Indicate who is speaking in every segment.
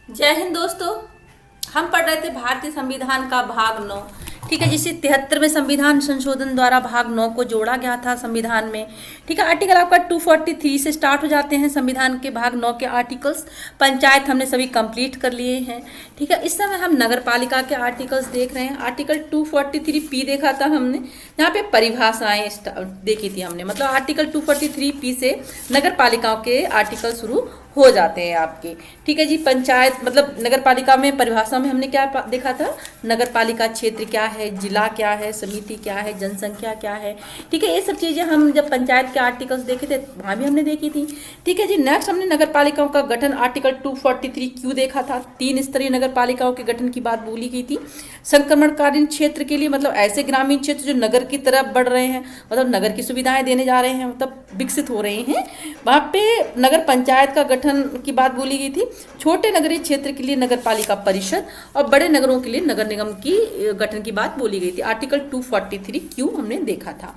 Speaker 1: जय हिंद दोस्तों। हम पढ़ रहे थे भारतीय संविधान का भाग 9। ठीक है, जिसे 73वें संविधान संशोधन द्वारा भाग 9 को जोड़ा गया था संविधान में। ठीक है, आर्टिकल आपका 243 से स्टार्ट हो जाते हैं संविधान के भाग 9 के आर्टिकल्स। पंचायत हमने सभी कंप्लीट कर लिए हैं। ठीक है, इस समय हम नगर पालिका के आर्टिकल्स देख रहे हैं। आर्टिकल 243 देखा था हमने, यहाँ पे परिभाषाएं देखी थी हमने। मतलब आर्टिकल 243 से नगर पालिकाओं के आर्टिकल शुरू हो जाते हैं आपके। ठीक है जी, पंचायत मतलब नगर पालिका में परिभाषा में हमने क्या देखा था, नगर पालिका क्षेत्र क्या है, जिला क्या है, समिति क्या है, जनसंख्या क्या है। ठीक है, ये सब चीज़ें हम जब पंचायत के आर्टिकल्स देखे थे वहाँ भी हमने देखी थी। ठीक है जी, नेक्स्ट हमने नगर पालिकाओं का गठन आर्टिकल 243 देखा था। 3 स्तरीय नगर पालिकाओं के गठन की बात बोली गई थी। संक्रमणकालीन क्षेत्र के लिए मतलब ऐसे ग्रामीण क्षेत्र जो नगर की तरफ बढ़ रहे हैं, मतलब नगर की सुविधाएं देने जा रहे हैं, मतलब विकसित हो रहे हैं, वहाँ पे नगर पंचायत का गठन की बात बोली गई थी। छोटे नगरीय क्षेत्र के लिए नगर पालिका परिषद और बड़े नगरों के लिए नगर निगम की गठन की बात बोली गई थी। आर्टिकल 243 हमने देखा था।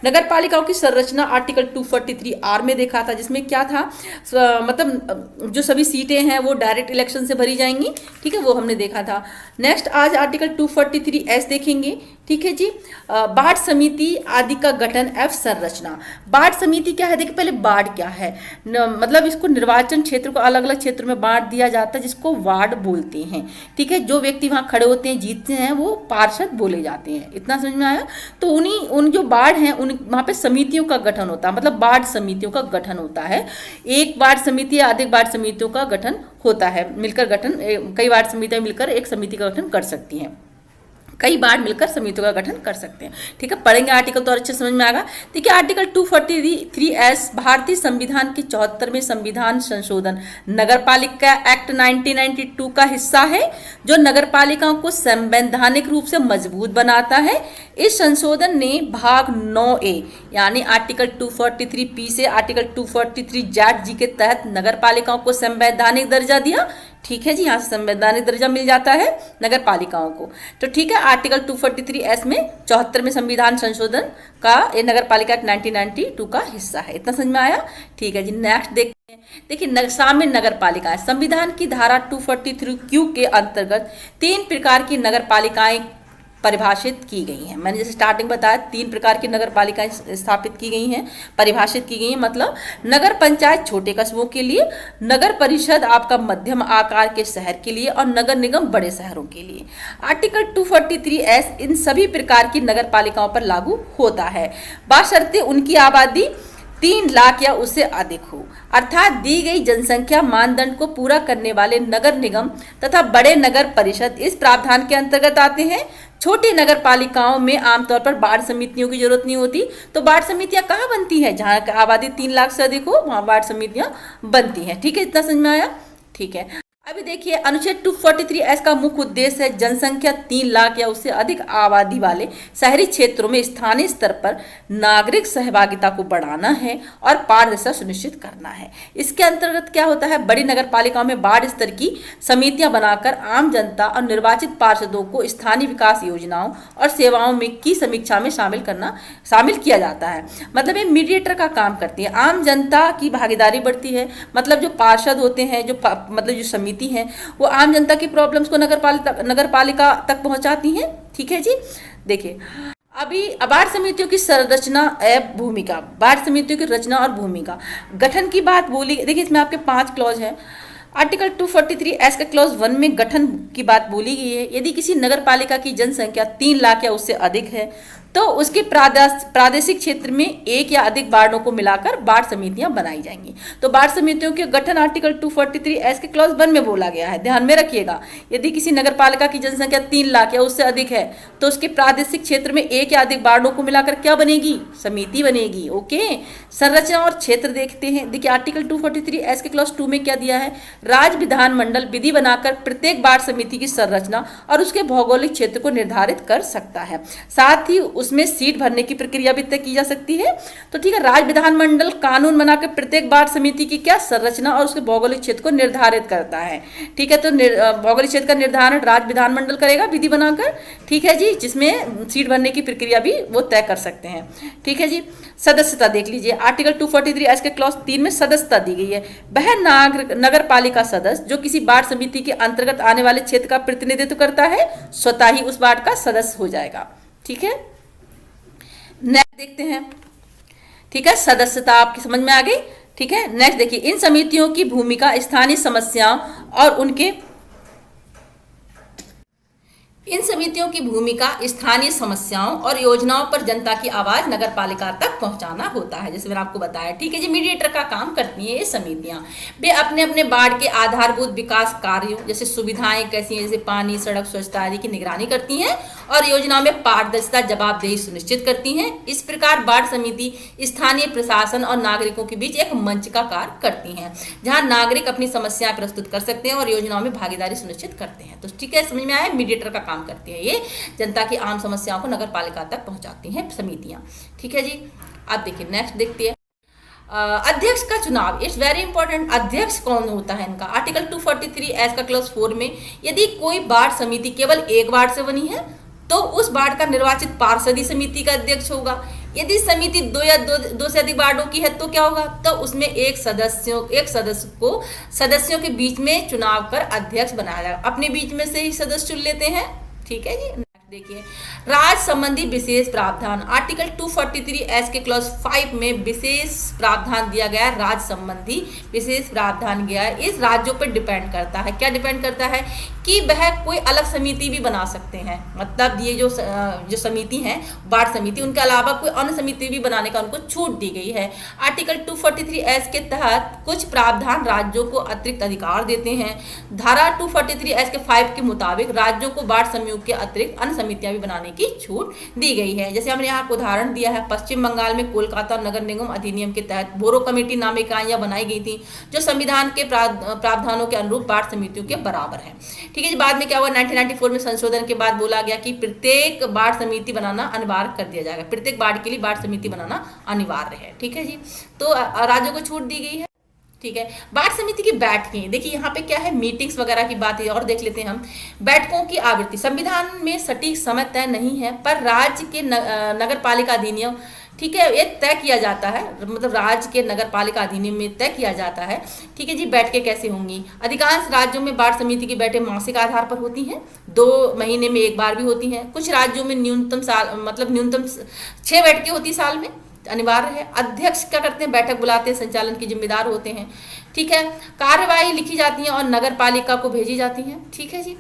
Speaker 1: नगर पालिकाओं की संरचना आर्टिकल 243 में देखा था, जिसमें क्या था, मतलब जो सभी सीटें हैं वो डायरेक्ट इलेक्शन से भरी जाएंगी। ठीक है, वो हमने देखा था। नेक्स्ट आज आर्टिकल 243 देखेंगे। ठीक है जी, बाढ़ समिति आदि का गठन एवं संरचना। बाढ़ समिति क्या है, देखिए पहले बाढ़ क्या है। मतलब इसको निर्वाचन क्षेत्र को अलग अलग क्षेत्र में बांट दिया जाता है, जिसको वार्ड बोलते हैं। ठीक है, जो व्यक्ति वहाँ खड़े होते हैं, जीतते हैं, वो पार्षद बोले जाते हैं। इतना समझ में आया। तो उन जो बाढ़ हैं उन वहाँ पे समितियों का गठन होता है, मतलब बाढ़ समितियों का गठन होता है। एक बाढ़ समिति या अधिक बाढ़ समितियों का गठन होता है, मिलकर गठन, कई बाढ़ समितियाँ मिलकर एक समिति का गठन कर सकती हैं, कई बार मिलकर समितियों का गठन कर सकते हैं। ठीक है, पढ़ेंगे आर्टिकल तो और अच्छे समझ में आएगा। देखिए आर्टिकल 243 भारतीय संविधान के 74वें संविधान संशोधन नगर पालिका एक्ट 1992 का हिस्सा है, जो नगर पालिकाओं को संवैधानिक रूप से मजबूत बनाता है। इस संशोधन ने भाग 9A यानी आर्टिकल 243 से आर्टिकल 243 के तहत नगर पालिकाओं को संवैधानिक दर्जा दिया। ठीक है जी, यहाँ से संवैधानिक दर्जा मिल जाता है नगर पालिकाओं को। तो ठीक है, आर्टिकल 243 में 74वें संविधान संशोधन का ये नगर पालिका एक्ट 1992 का हिस्सा है। इतना समझ में आया। ठीक है जी, नेक्स्ट देखते हैं। देखिए सामान्य नगर पालिकाएं, संविधान की धारा 243 के अंतर्गत 3 प्रकार की नगर पालिकाएं परिभाषित की गई हैं। मैंने जैसे स्टार्टिंग बताया 3 प्रकार की नगर पालिकाएं स्थापित की गई हैं, परिभाषित की गई हैं। मतलब नगर पंचायत छोटे कस्बों के लिए, नगर परिषद आपका मध्यम आकार के शहर के लिए और नगर निगम बड़े शहरों के लिए। आर्टिकल 243 इन सभी प्रकार की नगर पालिकाओं पर लागू होता है, बशर्ते उनकी आबादी 3 लाख या उससे अधिक हो, अर्थात दी गई जनसंख्या मानदंड को पूरा करने वाले नगर निगम तथा बड़े नगर परिषद इस प्रावधान के अंतर्गत आते हैं। छोटी नगर पालिकाओं में आमतौर पर वार्ड समितियों की जरूरत नहीं होती। तो वार्ड समितियां कहाँ बनती है, जहाँ आबादी 3 लाख से अधिक हो वहाँ वार्ड समितियां बनती हैं। ठीक है, इतना समझ में आया। ठीक है, अभी देखिए अनुच्छेद 243 का मुख्य उद्देश्य है जनसंख्या 3 लाख या उससे अधिक आबादी वाले शहरी क्षेत्रों में स्थानीय स्तर पर नागरिक सहभागिता को बढ़ाना है और पारदर्शिता सुनिश्चित करना है। इसके अंतर्गत क्या होता है, बड़ी नगर पालिकाओं में वार्ड स्तर की समितियां बनाकर आम जनता और निर्वाचित पार्षदों को स्थानीय विकास योजनाओं और सेवाओं में की समीक्षा में शामिल किया जाता है। मतलब ये मीडिएटर का काम करती है, आम जनता की भागीदारी बढ़ती है। मतलब जो पार्षद होते हैं, जो समिति हैं, वो आम जनता की प्रॉब्लम्स को नगर पालिका तक पहुंचाती हैं। ठीक है जी, देखिए अभी वार्ड समितियों की संरचना एवं भूमिका, वार्ड समितियों की रचना और भूमिका गठन की बात बोली। देखिए इसमें आपके 5 क्लॉज हैं। आर्टिकल 243 का क्लॉज 1 में गठन की बात बोली गई है। यदि किसी नगर पालिका की जनसंख्या 3 लाख या उससे अधिक है तो उसके प्रादेशिक क्षेत्र में 1 या अधिक वार्डों को मिलाकर वार्ड समितियां बनाई जाएंगी। तो वार्ड समितियों के गठन आर्टिकल 243 के क्लॉज 1 में बोला गया है, ध्यान में रखिएगा। यदि किसी नगर पालिका की जनसंख्या 3 लाख या उससे अधिक है तो उसके प्रादेशिक क्षेत्र में 1 या अधिक वार्डों को मिलाकर क्या बनेगी, समिति बनेगी। ओके, संरचना और क्षेत्र देखते हैं। देखिए आर्टिकल 243 के क्लॉज 2 में क्या दिया है, राज्य विधानमंडल विधि बनाकर प्रत्येक वार्ड समिति की संरचना और उसके भौगोलिक क्षेत्र को निर्धारित कर सकता है। साथ ही उसमें सीट भरने की प्रक्रिया भी तय की जा सकती है। तो ठीक है, राज्य विधानमंडल कानून बनाकर प्रत्येक वार्ड समिति की क्या संरचना और उसके भौगोलिक क्षेत्र को निर्धारित करता है। ठीक है, तो भौगोलिक क्षेत्र का निर्धारण राज्य विधानमंडल करेगा विधि बनाकर। ठीक है जी, जिसमें सीट भरने की प्रक्रिया भी वो तय कर सकते हैं। ठीक है जी, सदस्यता देख लीजिए, आर्टिकल 243 एस के क्लॉज 3 में सदस्यता दी गई है। वह नगर पालिका सदस्य जो किसी वार्ड समिति के अंतर्गत आने वाले क्षेत्र का प्रतिनिधित्व करता है, स्वतः ही उस वार्ड का सदस्य हो जाएगा। ठीक है, नेक्स्ट देखते हैं। ठीक है, सदस्यता आपकी समझ में आ गई। ठीक है, नेक्स्ट देखिए, इन समितियों की भूमिका स्थानीय समस्याओं और उनके इन समितियों की भूमिका स्थानीय समस्याओं और योजनाओं पर जनता की आवाज नगर पालिका तक पहुंचाना होता है, जैसे मैंने आपको बताया। ठीक है जी, मीडिएटर का काम करती हैं ये समितियां। वे अपने अपने वार्ड के आधारभूत विकास कार्यों जैसे सुविधाएं कैसी हैं, जैसे पानी, सड़क, स्वच्छता आदि की निगरानी करती हैं और योजनाओं में पारदर्शिता, जवाबदेही सुनिश्चित करती हैं। इस प्रकार वार्ड समिति स्थानीय प्रशासन और नागरिकों के बीच एक मंच का कार्य करती हैं, जहां नागरिक अपनी समस्याएं प्रस्तुत कर सकते हैं और योजनाओं में भागीदारी सुनिश्चित करते हैं। तो ठीक है, समझ में आया, मीडिएटर का काम करती है ये, जनता की आम समस्याओं को नगर पालिका तक पहुंचाती हैं समितियां। ठीक है जी, अब देखिए नेक्स्ट देखते हैं अध्यक्ष का चुनाव। It's very important. अध्यक्ष कौन होता है इनका, आर्टिकल 243 एस का क्लॉज 4 में यदि कोई वार्ड समिति केवल एक वार्ड से बनी है तो उस वार्ड का निर्वाचित पार्षद समिति का अध्यक्ष होगा। यदि समिति दो से अधिक वार्डों की है तो क्या होगा, तो उसमें एक सदस्य को सदस्यों के बीच में चुनाव कर अध्यक्ष बनाया जाएगा। अपने बीच में से ही सदस्य चुन लेते हैं। ठीक है जी, देखिए राज्य संबंधी विशेष प्रावधान, आर्टिकल 243 एस के क्लॉज 5 में विशेष प्रावधान दिया गया है। राज्य संबंधी विशेष प्रावधान गया है, इस राज्यों पर डिपेंड करता है। क्या डिपेंड करता है कि वह कोई अलग समिति भी बना सकते हैं, मतलब ये जो समिति है वार्ड समिति, उनके अलावा कोई अन्य समिति भी बनाने का उनको छूट दी गई है। आर्टिकल 243 एस के तहत कुछ प्रावधान राज्यों को अतिरिक्त अधिकार देते हैं। धारा 243 एस के 5 के मुताबिक राज्यों को वार्ड समूह के अतिरिक्त अन्य समितियां भी बनाने की छूट दी गई है। जैसे हमने यहाँ उदाहरण दिया है, पश्चिम बंगाल में कोलकाता नगर निगम अधिनियम के तहत बोरो कमेटी नामक इकाइयां बनाई गई थी जो संविधान के प्रावधानों के अनुरूप वार्ड समितियों के बराबर है। ठीक है, बाद में क्या हुआ, 1994 में संशोधन के बाद बोला गया कि प्रत्येक वार्ड समिति बनाना अनिवार्य कर दिया जाएगा। प्रत्येक वार्ड के लिए वार्ड समिति बनाना अनिवार्य है। ठीक है जी, तो राज्यों को छूट दी गई है। ठीक है, वार्ड समिति की बैठकें, देखिए यहाँ पे क्या है, मीटिंग्स वगैरह की बात है और देख लेते हैं हम। बैठकों की आवृत्ति, संविधान में सटीक समय तय नहीं है, पर राज्य के नगर पालिका अधिनियम, ठीक है, ये तय किया जाता है, मतलब राज्य के नगर पालिका अधिनियम में तय किया जाता है। ठीक है जी, बैठकें कैसे होंगी, अधिकांश राज्यों में वार्ड समिति की बैठकें मासिक आधार पर होती हैं, 2 महीने में एक बार भी होती हैं। कुछ राज्यों में न्यूनतम 6 बैठकें होती साल में, अनिवार्य है। अध्यक्ष क्या करते हैं, बैठक बुलाते हैं, संचालन के जिम्मेदार होते हैं। ठीक है, कार्यवाही लिखी जाती है और नगर पालिका को भेजी जाती हैं। ठीक है जी।